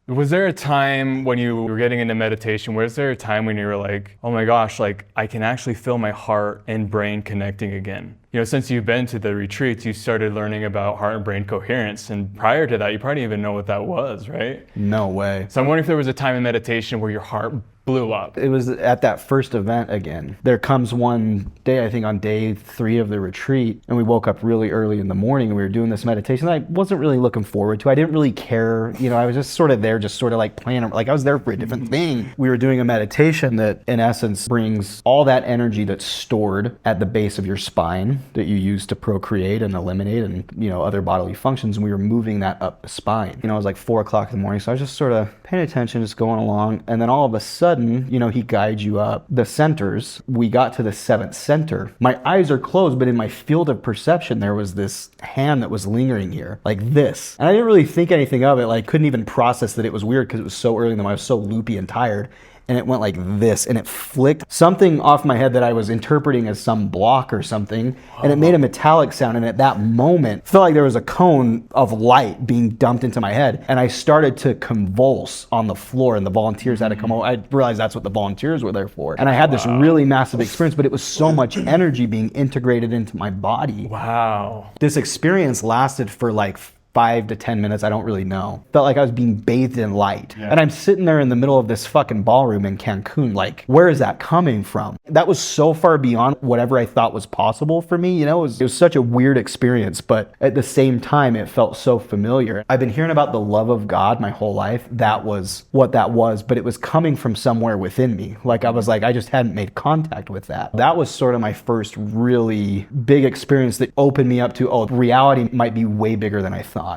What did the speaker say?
Was there a time when you were getting into meditation, was there a time when you were like, oh my gosh, like I can actually feel my heart and brain connecting again? You know, since you've been to the retreats, you started learning about heart and brain coherence. And prior to that, you probably didn't even know what that was, right? No way. So I'm wondering if there was a time in meditation where your heart blew up. It was at that first event again. There comes one day, I think on day 3 of the retreat, and we woke up really early in the morning and we were doing this meditation I wasn't really looking forward to. I didn't really care. You know, I was just sort of there, just sort of like playing, like I was there for a different thing. We were doing a meditation that in essence brings all that energy that's stored at the base of your spine that you use to procreate and eliminate and, you know, other bodily functions. And we were moving that up the spine. You know, it was like 4 o'clock in the morning. So I was just sort of paying attention, just going along. And then all of a sudden, you know, he guides you up the centers. We got to the 7th center. My eyes are closed, but in my field of perception, there was this hand that was lingering here, like this. And I didn't really think anything of it. Like, couldn't even process that it was weird because it was so early in the morning. I was so loopy and tired. And it went like this, and it flicked something off my head that I was interpreting as some block or something, and it made a metallic sound, and at that moment, felt like there was a cone of light being dumped into my head, and I started to convulse on the floor, and the volunteers had to come over. I realized that's what the volunteers were there for. And I had this really massive experience, but it was so much energy being integrated into my body. Wow. This experience lasted for like 5 to 10 minutes, I don't really know. Felt like I was being bathed in light. Yeah. And I'm sitting there in the middle of this fucking ballroom in Cancun, like, where is that coming from? That was so far beyond whatever I thought was possible for me, you know? It was such a weird experience, but at the same time, it felt so familiar. I've been hearing about the love of God my whole life. That was what that was, but it was coming from somewhere within me. Like, I was like, I just hadn't made contact with that. That was sort of my first really big experience that opened me up to, oh, reality might be way bigger than I thought.